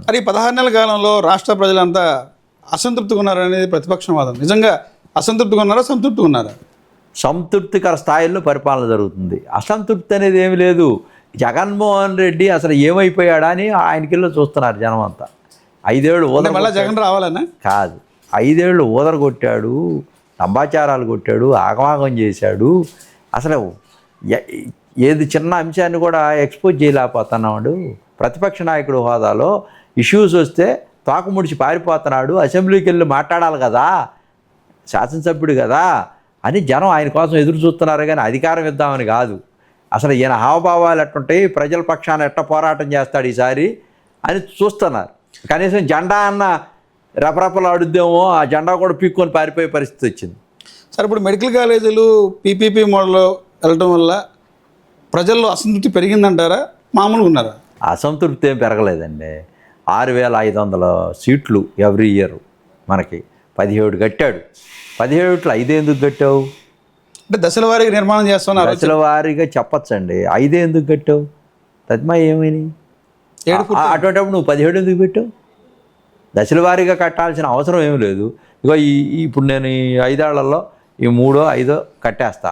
మరి ఈ 16 నెలల కాలంలో రాష్ట్ర ప్రజలంతా అసంతృప్తిగా ఉన్నారనేది ప్రతిపక్షం వాదం. నిజంగా అసంతృప్తిగా ఉన్నారా, సంతృప్తిగా ఉన్నారా? సంతృప్తికర స్థాయిలో పరిపాలన జరుగుతుంది. అసంతృప్తి అనేది ఏమి లేదు. జగన్మోహన్ రెడ్డి అసలు ఏమైపోయాడా అని ఆయనకిల్లో చూస్తున్నారు జనం అంతా. 5 ఏళ్ళు మళ్ళీ జగన్ రావాలన్నా కాదు, 5 ఏళ్ళు కొట్టాడు, లంబాచారాలు కొట్టాడు, ఆగమాగం చేశాడు. అసలు ఏది చిన్న అంశాన్ని కూడా ఎక్స్పోజ్ చేయలేకపోతున్నాడు. ప్రతిపక్ష నాయకుడు హోదాలో ఇష్యూస్ వస్తే తోకముడిచి పారిపోతున్నాడు. అసెంబ్లీకి వెళ్ళి మాట్లాడాలి కదా, శాసనసభ్యుడు కదా అని జనం ఆయన కోసం ఎదురు చూస్తున్నారు, కానీ అధికారం ఇద్దామని కాదు. అసలు ఈయన హావభావాలు ఎట్టుంటాయి, ప్రజల పక్షాన ఎట్ట పోరాటం చేస్తాడు ఈసారి అని చూస్తున్నారు. కనీసం జెండా అన్న రెపరెపలు ఆడుద్దేమో, ఆ జెండా కూడా పీక్కొని పారిపోయే పరిస్థితి వచ్చింది. సరే, ఇప్పుడు మెడికల్ కాలేజీలు పీపీపీ మోడల్లో వెళ్ళటం వల్ల ప్రజల్లో అసంతృప్తి పెరిగిందంటారా, మామూలుగా ఉన్నారా? అసంతృప్తి ఏం పెరగలేదండి. 6,500 సీట్లు ఎవ్రీ ఇయర్ మనకి 17 కట్టాడు. 17ట్లో 5 ఎందుకు కట్టావు అంటే దశల వారీగా నిర్మాణం చేస్తున్నారు. దశల వారీగా చెప్పచ్చండి. 5 ఎందుకు కట్టావు? తద్మా ఏమని అటువంటిప్పుడు నువ్వు 17 ఎందుకు పెట్టావు? దశల వారీగా కట్టాల్సిన అవసరం ఏమి లేదు. ఇగో ఇప్పుడు నేను ఈ 5 ఏళ్లలో ఈ 3, 5 కట్టేస్తా,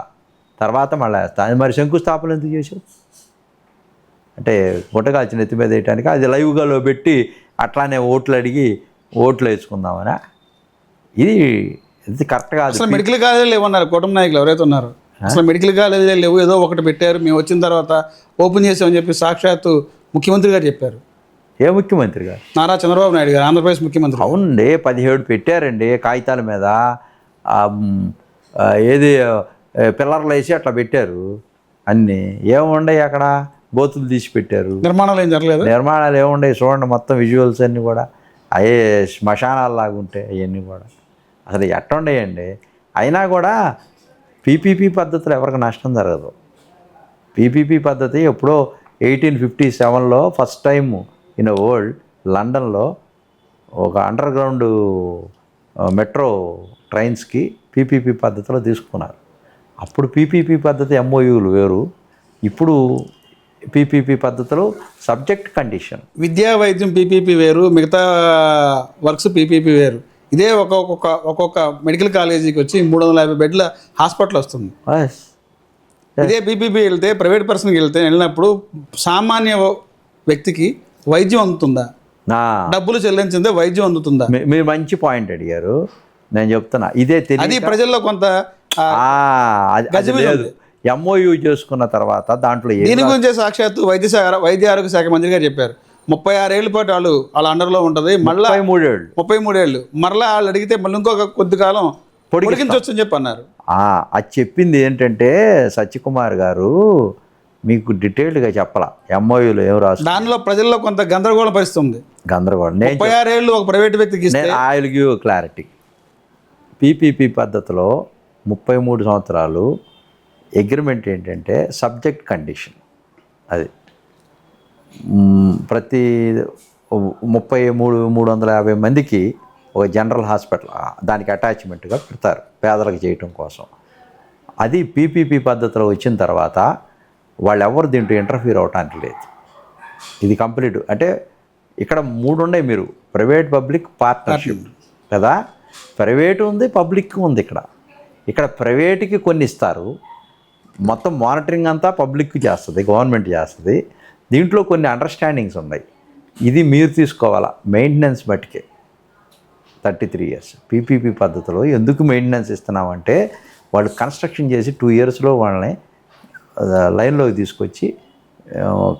తర్వాత మళ్ళీ వేస్తా. అది మరి శంకుస్థాపన ఎందుకు చేసావు? అంటే గుట్టకాల్చిన ఎత్తి మీద వేయటానికి అది లైవ్గా పెట్టి అట్లానే ఓట్లు అడిగి ఓట్లు వేసుకుందామనా? ఇది కరెక్ట్ కాదు. అసలు మెడికల్ కాలేజీలు లేవన్నారు కుటుంబ నాయకులు ఎవరైతే ఉన్నారో. అసలు మెడికల్ కాలేజీలు లేవు, ఏదో ఒకటి పెట్టారు, మేము వచ్చిన తర్వాత ఓపెన్ చేసామని చెప్పి సాక్షాత్తు ముఖ్యమంత్రి గారు చెప్పారు. ఏ ముఖ్యమంత్రి గారు? నారా చంద్రబాబు నాయుడు గారు, ఆంధ్రప్రదేశ్ ముఖ్యమంత్రి. అవునండి, 17 పెట్టారండి కాగితాల మీద. ఏది పిల్లర్లు వేసి అట్లా పెట్టారు. అన్నీ ఏముండయి అక్కడ, గోతులు తీసి పెట్టారు. నిర్మాణాలు ఏం జరగలేదు. నిర్మాణాలు ఏముండయి చూడండి, మొత్తం విజువల్స్ అన్నీ కూడా అయ్యే శ్మశానాలు లాగా ఉంటాయి అవన్నీ కూడా. అసలు ఎట్లా ఉండేయండి. అయినా కూడా పీపీపీ పద్ధతిలో ఎవరికి నష్టం జరగదు. పీపీపీ పద్ధతి ఎప్పుడో 1857లో ఫస్ట్ టైం ఇన్ వరల్డ్ లండన్లో ఒక అండర్ గ్రౌండ్ మెట్రో ట్రైన్స్కి పీపీపీ పద్ధతిలో తీసుకున్నారు. అప్పుడు పీపీపీ పద్ధతి ఎంఓయూలు వేరు, ఇప్పుడు పీపీపీ పద్ధతిలో సబ్జెక్ట్ కండిషన్. విద్యా వైద్యం పీపీపీ వేరు, మిగతా వర్క్స్ పీపీపీ వేరు. ఇదే ఒక్కొక్క మెడికల్ కాలేజీకి వచ్చి 350 బెడ్ల హాస్పిటల్ వస్తుంది. ఇదే పీపీపీ వెళ్తే, ప్రైవేట్ పర్సన్కి వెళ్ళినప్పుడు సామాన్య వ్యక్తికి వైద్యం అందుతుందా? డబ్బులు చెల్లించిందే వైద్యం అందుతుందా? మీరు మంచి పాయింట్ అడిగారు, నేను చెప్తున్నా. ఇదే అది ప్రజల్లో కొంత లేదు. ఎంఓయూ చేసుకున్న తర్వాత దాంట్లో దీని గురించి సాక్షాత్తు వైద్య ఆరోగ్య శాఖ మంత్రి గారు చెప్పారు. 36 ఏళ్ళ పాటు వాళ్ళ అండర్లో ఉంటుంది, మళ్ళీ 33 ఏళ్ళు మరలా వాళ్ళు అడిగితే మళ్ళీ ఇంకొక కొద్ది కాలం పొడిగించవచ్చు అని చెప్పి అన్నారు. అది చెప్పింది ఏంటంటే సత్యకుమార్ గారు మీకు డీటెయిల్డ్గా చెప్పాల ఎంఓయూలో ఏం రాసు. దానిలో ప్రజల్లో కొంత గందరగోళం పరిస్థితి ఉంది. గందరగోళం 36 ఏళ్ళు ఒక ప్రైవేట్ వ్యక్తికి I will give clarity. PPP పద్ధతిలో 33 సంవత్సరాలు అగ్రిమెంట్ ఏంటంటే సబ్జెక్ట్ కండిషన్. అది ప్రతి 350 మందికి ఒక జనరల్ హాస్పిటల్ దానికి అటాచ్మెంట్గా పెడతారు పేదలకు చేయటం కోసం. అది పీపీపీ పద్ధతిలో వచ్చిన తర్వాత వాళ్ళు ఎవరు దీంట్లో ఇంటర్ఫీర్ అవటానికి లేదు. ఇది కంప్లీట్. అంటే ఇక్కడ 3 ఉన్నాయి, మీరు ప్రైవేట్ పబ్లిక్ పార్ట్నర్షిప్ కదా, ప్రైవేటు ఉంది, పబ్లిక్ ఉంది. ఇక్కడ ప్రైవేట్కి కొన్ని ఇస్తారు, మొత్తం మానిటరింగ్ అంతా పబ్లిక్ చేస్తుంది, గవర్నమెంట్ చేస్తుంది. దీంట్లో కొన్ని అండర్స్టాండింగ్స్ ఉన్నాయి. ఇది మీరు తీసుకోవాలా మెయింటెనెన్స్ బట్టికే. 33 years పీపీపీ పద్ధతిలో ఎందుకు మెయింటెనెన్స్ ఇస్తున్నామంటే వాళ్ళు కన్స్ట్రక్షన్ చేసి 2 yearsలో వాళ్ళని లైన్లోకి తీసుకొచ్చి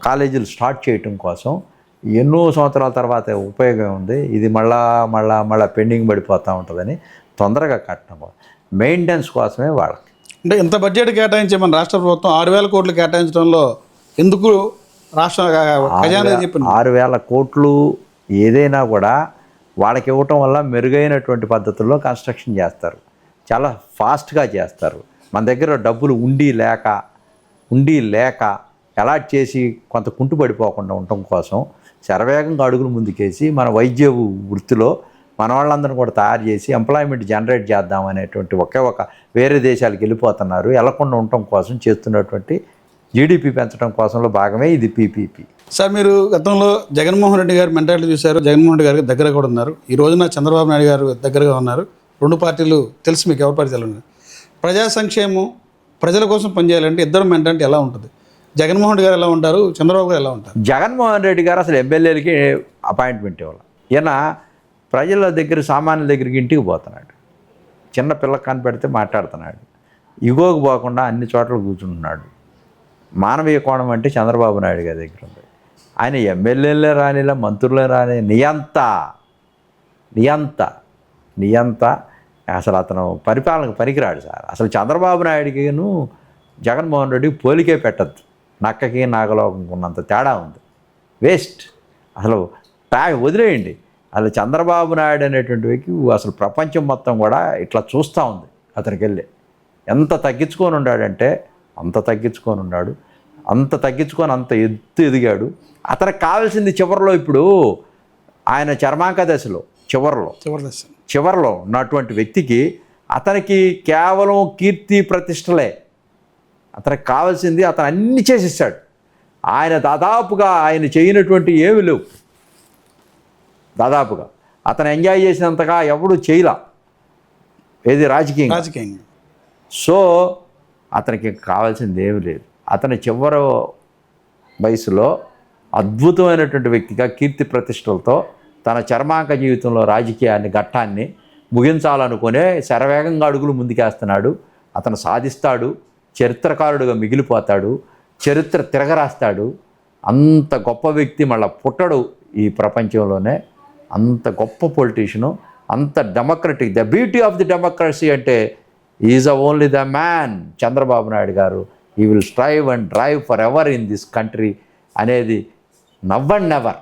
కాలేజీలు స్టార్ట్ చేయటం కోసం ఎన్నో సంవత్సరాల తర్వాత ఉపయోగం ఉంది. ఇది మళ్ళా పెండింగ్ పడిపోతూ ఉంటుందని తొందరగా కట్టడం మెయింటెనెన్స్ కోసమే వాళ్ళకి. అంటే ఇంత బడ్జెట్ కేటాయించే మన రాష్ట్ర ప్రభుత్వం 6,000 కోట్లు కేటాయించడంలో ఎందుకు రాష్ట్ర ఖజానా చెప్పింది? 6,000 కోట్లు ఏదైనా కూడా వాళ్ళకి ఇవ్వటం వల్ల మెరుగైనటువంటి పద్ధతుల్లో కన్స్ట్రక్షన్ చేస్తారు, చాలా ఫాస్ట్గా చేస్తారు. మన దగ్గర డబ్బులు ఉండి లేక అలాట్ చేసి కొంత కుంటుపడిపోకుండా ఉండటం కోసం శరవేగంగా అడుగులు ముందుకేసి మన వైద్య వృత్తిలో మన వాళ్ళందరినీ కూడా తయారు చేసి ఎంప్లాయ్మెంట్ జనరేట్ చేద్దాం అనేటువంటి ఒకే వేరే దేశాలకు వెళ్ళిపోతున్నారు, వెళ్లకుండా ఉండటం కోసం చేస్తున్నటువంటి జీడిపి పెంచడం కోసంలో భాగమే ఇది పీపీపీ. సార్ మీరు గతంలో జగన్మోహన్ రెడ్డి గారు మెంటాలిటీ చూశారు, జగన్మోహన్ రెడ్డి గారికి దగ్గర కూడా ఉన్నారు. ఈ రోజున చంద్రబాబు నాయుడు గారు దగ్గరగా ఉన్నారు. రెండు పార్టీలు తెలుసు మీకు, ఎవరి పార్టీలు ఉన్నారు. ప్రజా సంక్షేమం ప్రజల కోసం పనిచేయాలంటే ఇద్దరు మెంటాలిటీ ఎలా ఉంటుంది? జగన్మోహన్ రెడ్డి గారు ఎలా ఉంటారు, చంద్రబాబు గారు ఎలా ఉంటారు? జగన్మోహన్ రెడ్డి గారు అసలు ఎమ్మెల్యేలకి అపాయింట్మెంట్ ఇవ్వాలి. ఈయన ప్రజల దగ్గర, సామాన్యుల దగ్గరికి ఇంటికి పోతున్నాడు. చిన్న పిల్ల కనిపెడితే మాట్లాడుతున్నాడు. ఇగోకు పోకుండా అన్ని చోట్ల కూర్చుంటున్నాడు. మానవీయ కోణం అంటే చంద్రబాబు నాయుడు గారి దగ్గర ఉంది. ఆయన ఎమ్మెల్యేలే రానిలా, మంత్రులే రాని నియంత అసలు అతను పరిపాలనకు పనికిరాడు సార్. అసలు చంద్రబాబు నాయుడికిను జగన్మోహన్ రెడ్డికి పోలికే పెట్టద్దు. నక్కకి నాగలోకంకి ఉన్నంత తేడా ఉంది. వేస్ట్ అసలు. వదిలేయండి. అసలు చంద్రబాబు నాయుడు అనేటువంటి వ్యక్తి అసలు ప్రపంచం మొత్తం కూడా ఇట్లా చూస్తూ ఉంది అతనికి వెళ్ళి. ఎంత తగ్గించుకొని ఉన్నాడంటే అంత తగ్గించుకొని ఉన్నాడు. అంత తగ్గించుకొని అంత ఎత్తు ఎదిగాడు. అతనికి కావాల్సింది చివరిలో, ఇప్పుడు ఆయన చర్మాంక దశలో చివరిలో ఉన్నటువంటి వ్యక్తికి అతనికి కేవలం కీర్తి ప్రతిష్టలే అతనికి కావాల్సింది. అతను అన్ని చేసేసాడు. ఆయన దాదాపుగా ఆయన చేయనటువంటి ఏమి లేవు. దాదాపుగా అతను ఎంజాయ్ చేసినంతగా ఎవడు చేయలా ఏది రాజకీయంగా. సో అతనికి కావాల్సింది ఏమి లేదు. అతని చివరి వయసులో అద్భుతమైనటువంటి వ్యక్తిగా కీర్తి ప్రతిష్టలతో తన చర్మాంక జీవితంలో రాజకీయాన్ని ఘట్టాన్ని ముగించాలనుకునే శరవేగంగా అడుగులు ముందుకేస్తున్నాడు. అతను సాధిస్తాడు. చరిత్రకారుడుగా మిగిలిపోతాడు. చరిత్ర తిరగరాస్తాడు. అంత గొప్ప వ్యక్తి మళ్ళీ పుట్టడు ఈ ప్రపంచంలోనే. అంత గొప్ప పొలిటీషియను, అంత democratic. The beauty of the democracy అంటే is only the man Chandrababu Naidu garu. He will strive and drive forever in this country అనేది నవ్ అండ్ నెవర్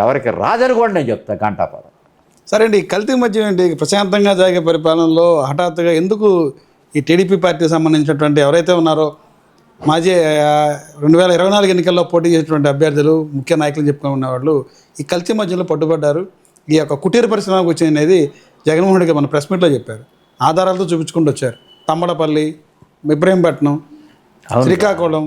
ఎవరికి రాదని కూడా నేను చెప్తా గంటాపదం. సరే అండి, కల్తీ మధ్య ఏంటి? ప్రశాంతంగా జరిగే పరిపాలనలో హఠాత్తుగా ఎందుకు ఈ టీడీపీ పార్టీకి సంబంధించినటువంటి ఎవరైతే ఉన్నారో మాజీ 2024 ఎన్నికల్లో పోటీ చేసినటువంటి అభ్యర్థులు, ముఖ్య నాయకులు చెప్పుకుని ఉన్నవాళ్ళు ఈ కల్తీ మధ్యలో పట్టుబడ్డారు. ఈ యొక్క కుటీర పరిశ్రమకు వచ్చింది అనేది జగన్మోహన్ రెడ్డి మన ప్రెస్ మీట్లో చెప్పారు. ఆధారాలతో చూపించుకుంటూ వచ్చారు. తమ్మడపల్లి, ఇబ్రహీంపట్నం, శ్రీకాకుళం.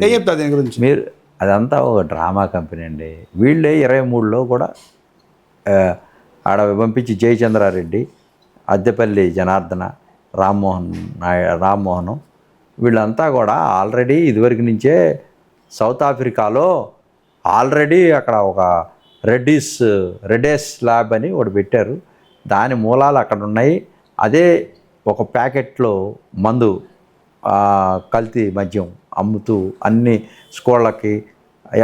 ఏం చెప్తారు దీని గురించి? మీరు అదంతా ఒక డ్రామా కంపెనీ అండి. వీళ్ళే 23లో కూడా ఆడ పంపించి జయచంద్రారెడ్డి, అద్దెపల్లి జనార్దన, రామ్మోహన్ వీళ్ళంతా కూడా ఆల్రెడీ ఇదివరకు నుంచే సౌత్ ఆఫ్రికాలో ఆల్రెడీ అక్కడ ఒక రెడ్డేస్ ల్యాబ్ అని ఒకటి పెట్టారు. దాని మూలాలు అక్కడ ఉన్నాయి. అదే ఒక ప్యాకెట్లో మందు, కల్తీ మద్యం అమ్ముతూ అన్ని స్కూళ్ళకి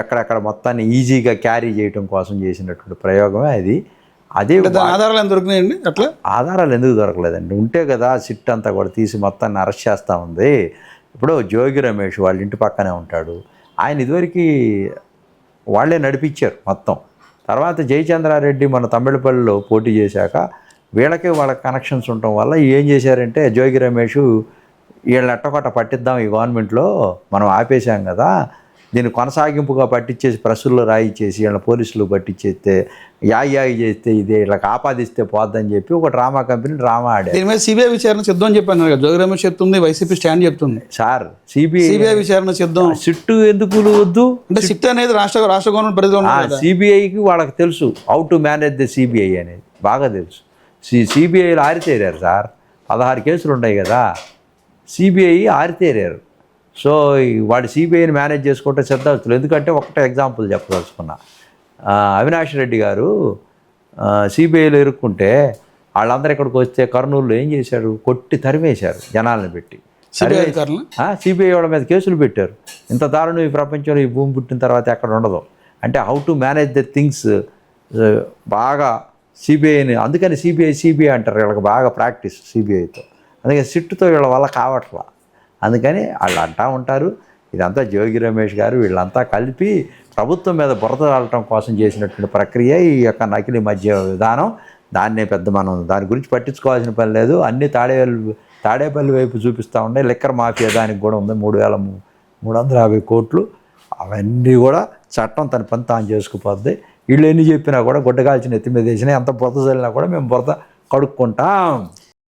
ఎక్కడెక్కడ మొత్తాన్ని ఈజీగా క్యారీ చేయడం కోసం చేసినటువంటి ప్రయోగమే అది. అదే ఆధారాలు ఎందుకు దొరికినాయండి? అట్లా ఆధారాలు ఎందుకు దొరకలేదండి? ఉంటే కదా సిట్ అంతా కూడా తీసి మొత్తాన్ని అరెస్ట్ చేస్తూ ఉంది. ఇప్పుడు జోగి రమేష్ వాళ్ళ ఇంటి పక్కనే ఉంటాడు. ఆయన ఇదివరకు వాళ్ళే నడిపించారు మొత్తం. తర్వాత జయచంద్రారెడ్డి మన తమిళపల్లిలో పోటీ చేశాక వాళ్ళ కనెక్షన్స్ ఉండటం వల్ల ఏం చేశారంటే, జోగి రమేష్ వీళ్ళని ఎట్టకొట్ట పట్టిద్దాం, ఈ గవర్నమెంట్లో మనం ఆపేశాం కదా, దీన్ని కొనసాగింపుగా పట్టించేసి ప్రెస్సుల్లో రాయిచ్చేసి వీళ్ళ పోలీసులు పట్టించేస్తే యాగి చేస్తే ఇదే వీళ్ళకి ఆపాదిస్తే పోద్దని చెప్పి ఒక డ్రామా కంపెనీ డ్రామా ఆడారు. దీని మీద సిబిఐ విచారణ సిద్ధం అని చెప్పాను కదా. జోగి రమేష్ చెప్తుంది, వైసీపీ స్టాండ్ చెప్తుంది. సార్ సిబిఐ విచారణ సిద్ధం. సిట్టు ఎందుకు వద్దు? అంటే సిట్ అనేది రాష్ట్ర గవర్నమెంట్ పరిధిలో ఉంది. సిబిఐకి వాళ్ళకి తెలుసు how to manage the CBI అనేది బాగా తెలుసు. సిబిఐలో ఆరితేరారు సార్. 16 కేసులు ఉన్నాయి కదా, సిబిఐ ఆరితేరారు. సో వాడు సిబిఐని మేనేజ్ చేసుకుంటే సిద్ధార్థులు. ఎందుకంటే ఒకటే ఎగ్జాంపుల్ చెప్పదలుచుకున్నా. అవినాష్ రెడ్డి గారు సిబిఐలో ఇరుక్కుంటే వాళ్ళందరూ ఇక్కడికి వస్తే కర్నూలులో ఏం చేశారు? కొట్టి తరిమేశారు జనాలను పెట్టి. సిబిఐ వాళ్ళ మీద కేసులు పెట్టారు. ఇంత దారుణం ఈ ప్రపంచంలో ఈ భూమి పుట్టిన తర్వాత ఎక్కడ ఉండదు. అంటే how to manage the things బాగా సిబిఐని. అందుకని సిబిఐ అంటారు. వీళ్ళకి బాగా ప్రాక్టీస్ సిబిఐతో. అందుకని సిట్టుతో వీళ్ళ వల్ల కావట్లా. అందుకని వాళ్ళు అంటూ ఉంటారు. ఇదంతా జోగి రమేష్ గారు వీళ్ళంతా కలిపి ప్రభుత్వం మీద బురద రాలటం కోసం చేసినటువంటి ప్రక్రియ ఈ యొక్క నకిలీ మద్య విధానం. దాన్నే పెద్ద మనం దాని గురించి పట్టించుకోవాల్సిన పని లేదు. అన్నీ తాడేపల్లి వైపు చూపిస్తూ ఉండే. లిక్కర్ మాఫియా దానికి కూడా ఉంది 3,350 కోట్లు. అవన్నీ కూడా చట్టం తన పని తాను చేసుకుపోద్ది. వీళ్ళు ఎన్ని చెప్పినా కూడా గుడ్డగాల్చిన ఎత్తి మీద వేసినా ఎంత బురద చల్లినా కూడా మేము బురద కడుక్కుంటాం.